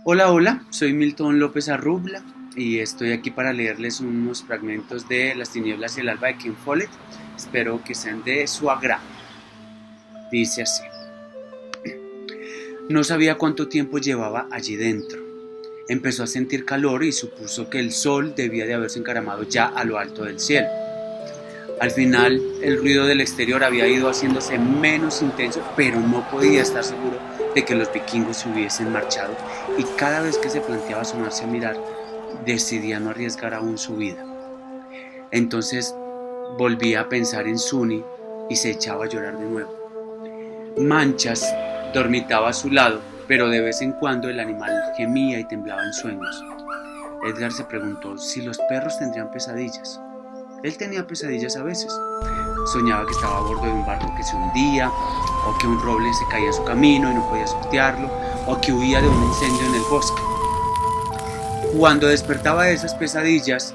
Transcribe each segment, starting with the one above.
Hola, hola, soy Milton López Arrubla y estoy aquí para leerles unos fragmentos de Las tinieblas y el alba de Ken Follett. Espero que sean de su agrado. Dice así: no sabía cuánto tiempo llevaba allí dentro. Empezó a sentir calor y supuso que el sol debía de haberse encaramado ya a lo alto del cielo. Al final, el ruido del exterior había ido haciéndose menos intenso, pero no podía estar seguro de que los vikingos se hubiesen marchado, y cada vez que se planteaba asomarse a mirar, decidía no arriesgar aún su vida. Entonces volvía a pensar en Sunny y se echaba a llorar de nuevo. Manchas dormitaba a su lado, pero de vez en cuando el animal gemía y temblaba en sueños. Edgar se preguntó si los perros tendrían pesadillas. Él tenía pesadillas a veces. Soñaba que estaba a bordo de un barco que se hundía, o que un roble se caía en su camino y no podía sortearlo, o que huía de un incendio en el bosque. Cuando despertaba de esas pesadillas,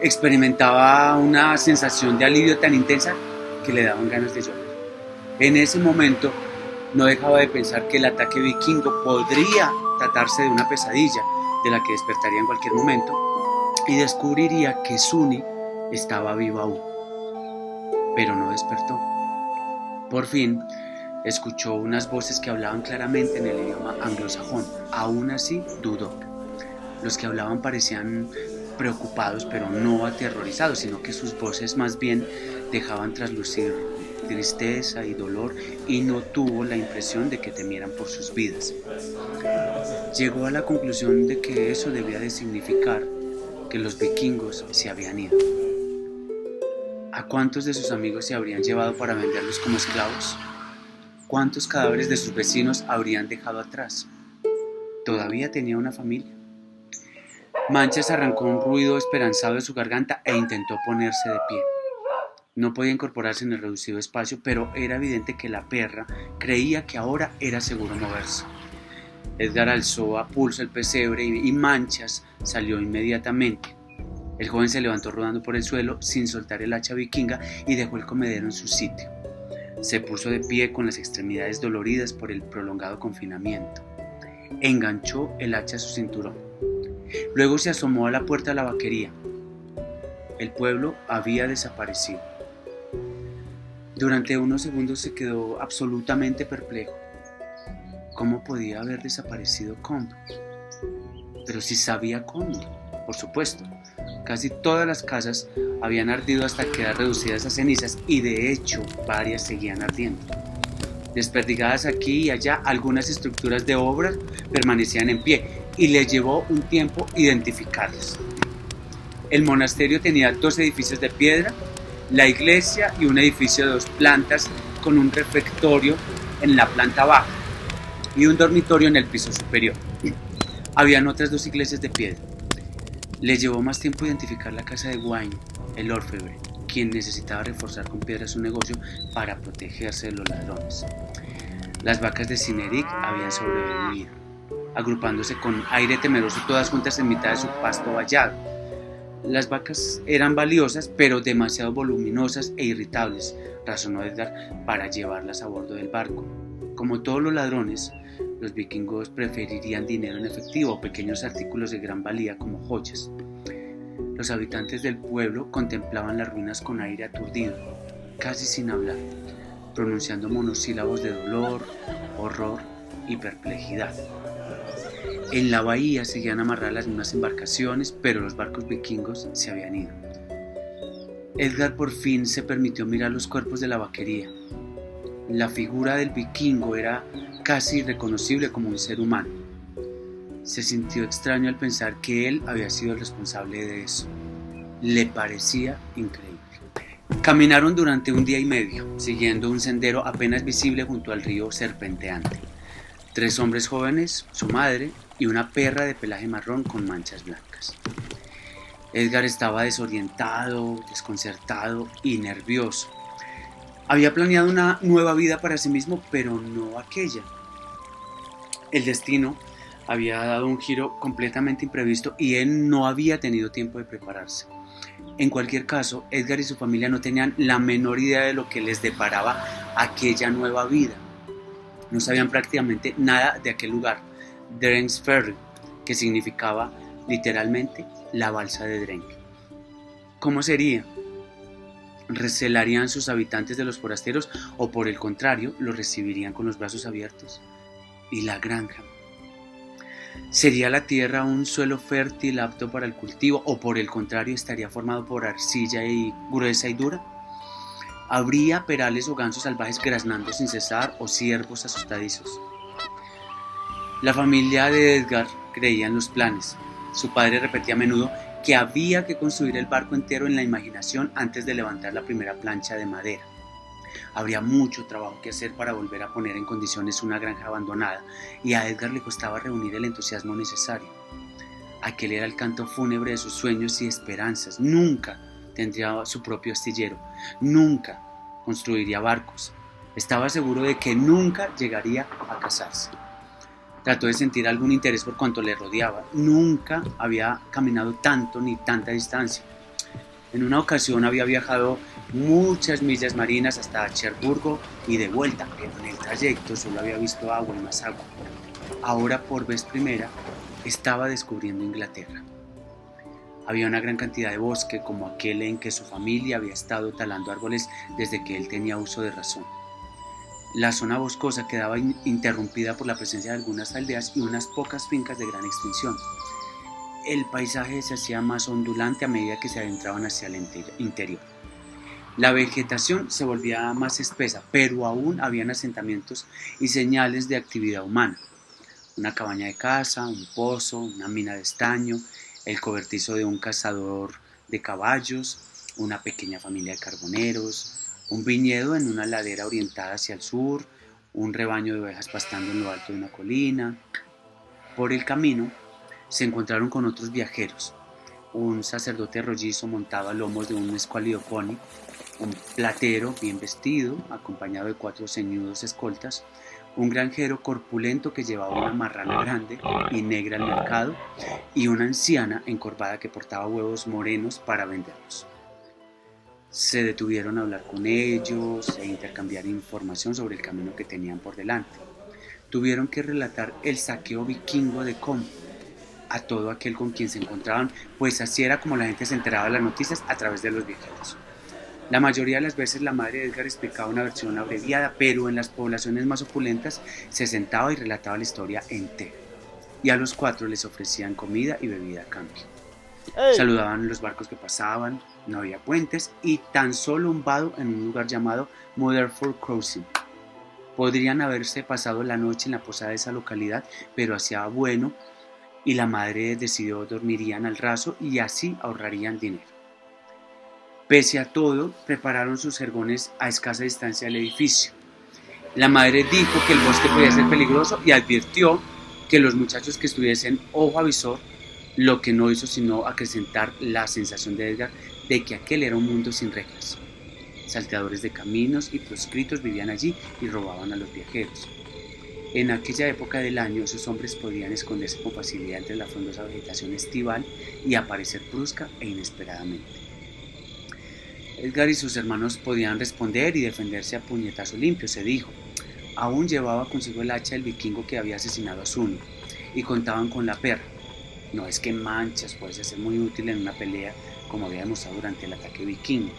experimentaba una sensación de alivio tan intensa que le daban ganas de llorar. En ese momento no dejaba de pensar que el ataque vikingo podría tratarse de una pesadilla de la que despertaría en cualquier momento, y descubriría que Sunny estaba viva aún, pero no despertó. Por fin escuchó unas voces que hablaban claramente en el idioma anglosajón. Aún así dudó. Los que hablaban parecían preocupados, pero no aterrorizados, sino que sus voces más bien dejaban traslucir tristeza y dolor, y no tuvo la impresión de que temieran por sus vidas. Llegó a la conclusión de que eso debía de significar que los vikingos se habían ido. ¿A cuántos de sus amigos se habrían llevado para venderlos como esclavos? ¿Cuántos cadáveres de sus vecinos habrían dejado atrás? ¿Todavía tenía una familia? Manchas arrancó un ruido esperanzado de su garganta e intentó ponerse de pie. No podía incorporarse en el reducido espacio, pero era evidente que la perra creía que ahora era seguro moverse. Edgar alzó a pulso el pesebre y Manchas salió inmediatamente. El joven se levantó rodando por el suelo sin soltar el hacha vikinga y dejó el comedero en su sitio. Se puso de pie con las extremidades doloridas por el prolongado confinamiento. Enganchó el hacha a su cinturón. Luego se asomó a la puerta de la vaquería. El pueblo había desaparecido. Durante unos segundos se quedó absolutamente perplejo. ¿Cómo podía haber desaparecido Combe? Pero si sabía cómo, por supuesto. Casi todas las casas habían ardido hasta quedar reducidas a cenizas, y de hecho varias seguían ardiendo. Desperdigadas aquí y allá, algunas estructuras de obra permanecían en pie, y le llevó un tiempo identificarlas. El monasterio tenía 2 edificios de piedra, la iglesia y un edificio de 2 plantas con un refectorio en la planta baja y un dormitorio en el piso superior. Habían otras 2 iglesias de piedra. Le llevó más tiempo identificar la casa de Wayne, el orfebre, quien necesitaba reforzar con piedra su negocio para protegerse de los ladrones. Las vacas de Cineric habían sobrevivido, agrupándose con aire temeroso todas juntas en mitad de su pasto vallado. Las vacas eran valiosas, pero demasiado voluminosas e irritables, razonó Edgar, para llevarlas a bordo del barco. Como todos los ladrones, los vikingos preferirían dinero en efectivo o pequeños artículos de gran valía como joyas. Los habitantes del pueblo contemplaban las ruinas con aire aturdido, casi sin hablar, pronunciando monosílabos de dolor, horror y perplejidad. En la bahía seguían amarradas las mismas embarcaciones, pero los barcos vikingos se habían ido. Edgar por fin se permitió mirar los cuerpos de la vaquería. La figura del vikingo era casi irreconocible como un ser humano. Se sintió extraño al pensar que él había sido el responsable de eso. Le parecía increíble. Caminaron durante 1 día y medio, siguiendo un sendero apenas visible junto al río serpenteante. 3 hombres jóvenes, su madre y una perra de pelaje marrón con manchas blancas. Edgar estaba desorientado, desconcertado y nervioso. Había planeado una nueva vida para sí mismo, pero no aquella. El destino había dado un giro completamente imprevisto y él no había tenido tiempo de prepararse. En cualquier caso, Edgar y su familia no tenían la menor idea de lo que les deparaba aquella nueva vida. No sabían prácticamente nada de aquel lugar, Drengs Ferry, que significaba literalmente la balsa de Dreng. ¿Cómo sería? ¿Recelarían sus habitantes de los forasteros o por el contrario los recibirían con los brazos abiertos? ¿Y la granja? ¿Sería la tierra un suelo fértil apto para el cultivo o por el contrario estaría formado por arcilla y gruesa y dura? ¿Habría perales o gansos salvajes graznando sin cesar o ciervos asustadizos? La familia de Edgar creía en los planes. Su padre repetía a menudo que había que construir el barco entero en la imaginación antes de levantar la primera plancha de madera. Habría mucho trabajo que hacer para volver a poner en condiciones una granja abandonada, y a Edgar le costaba reunir el entusiasmo necesario. Aquel era el canto fúnebre de sus sueños y esperanzas. Nunca tendría su propio astillero, nunca construiría barcos. Estaba seguro de que nunca llegaría a casarse. Trató de sentir algún interés por cuanto le rodeaba. Nunca había caminado tanto ni tanta distancia. En una ocasión había viajado muchas millas marinas hasta Cherburgo y de vuelta, pero en el trayecto solo había visto agua y más agua. Ahora, por vez primera, estaba descubriendo Inglaterra. Había una gran cantidad de bosque, como aquel en que su familia había estado talando árboles desde que él tenía uso de razón. La zona boscosa quedaba interrumpida por la presencia de algunas aldeas y unas pocas fincas de gran extensión. El paisaje se hacía más ondulante a medida que se adentraban hacia el interior. La vegetación se volvía más espesa, pero aún habían asentamientos y señales de actividad humana. Una cabaña de caza, un pozo, una mina de estaño, el cobertizo de un cazador de caballos, una pequeña familia de carboneros, un viñedo en una ladera orientada hacia el sur, un rebaño de ovejas pastando en lo alto de una colina. Por el camino se encontraron con otros viajeros, un sacerdote rollizo montado a lomos de un escuálido pony, un platero bien vestido, acompañado de 4 ceñudos escoltas, un granjero corpulento que llevaba una marrana grande y negra al mercado, y una anciana encorvada que portaba huevos morenos para venderlos. Se detuvieron a hablar con ellos e intercambiar información sobre el camino que tenían por delante. Tuvieron que relatar el saqueo vikingo de Com a todo aquel con quien se encontraban, pues así era como la gente se enteraba de las noticias a través de los viajeros. La mayoría de las veces la madre de Edgar explicaba una versión abreviada, pero en las poblaciones más opulentas se sentaba y relataba la historia entera. Y a los 4 les ofrecían comida y bebida a cambio. Saludaban los barcos que pasaban, no había puentes y tan solo un vado en un lugar llamado Motherford Crossing. Podrían haberse pasado la noche en la posada de esa localidad, pero hacía bueno y la madre decidió dormirían al raso y así ahorrarían dinero. Pese a todo, prepararon sus jergones a escasa distancia del edificio. La madre dijo que el bosque podía ser peligroso y advirtió que los muchachos que estuviesen ojo avisor, lo que no hizo sino acrecentar la sensación de Edgar de que aquel era un mundo sin reglas. Salteadores de caminos y proscritos vivían allí y robaban a los viajeros. En aquella época del año, esos hombres podían esconderse con facilidad entre la frondosa vegetación estival y aparecer brusca e inesperadamente. Edgar y sus hermanos podían responder y defenderse a puñetazo limpio, se dijo. Aún llevaba consigo el hacha del vikingo que había asesinado a Sune, y contaban con la perra. No es que Manchas fuese a ser muy útil en una pelea, como había demostrado durante el ataque vikingo,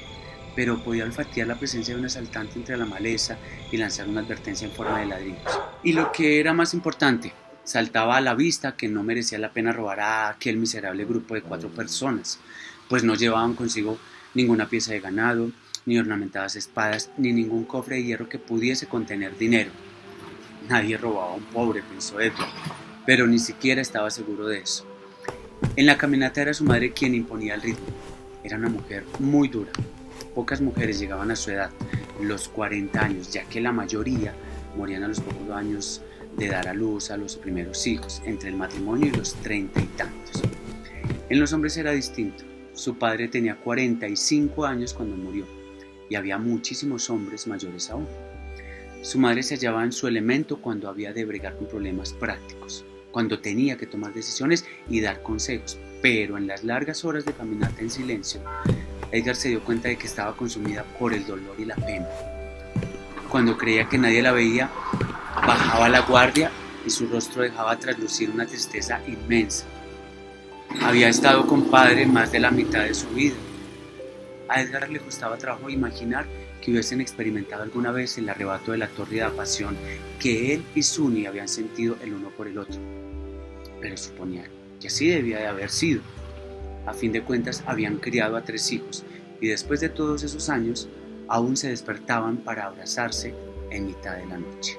pero podía olfatear la presencia de un asaltante entre la maleza y lanzar una advertencia en forma de ladrillos. Y lo que era más importante, saltaba a la vista que no merecía la pena robar a aquel miserable grupo de 4 personas, pues no llevaban consigo ninguna pieza de ganado, ni ornamentadas espadas, ni ningún cofre de hierro que pudiese contener dinero. Nadie robaba a un pobre, pensó Edgar, pero ni siquiera estaba seguro de eso. En la caminata era su madre quien imponía el ritmo. Era una mujer muy dura. Pocas mujeres llegaban a su edad, los 40 años, ya que la mayoría morían a los pocos años de dar a luz a los primeros hijos, entre el matrimonio y los 30 y tantos. En los hombres era distinto. Su padre tenía 45 años cuando murió, y había muchísimos hombres mayores aún. Su madre se hallaba en su elemento cuando había de bregar con problemas prácticos, cuando tenía que tomar decisiones y dar consejos, pero en las largas horas de caminata en silencio, Edgar se dio cuenta de que estaba consumida por el dolor y la pena. Cuando creía que nadie la veía, bajaba la guardia y su rostro dejaba traslucir una tristeza inmensa. Había estado con padre más de la mitad de su vida. A Edgar le costaba trabajo imaginar que hubiesen experimentado alguna vez el arrebato de la tórrida pasión que él y Suni habían sentido el uno por el otro. Pero suponía que así debía de haber sido. A fin de cuentas habían criado a 3 hijos y después de todos esos años aún se despertaban para abrazarse en mitad de la noche.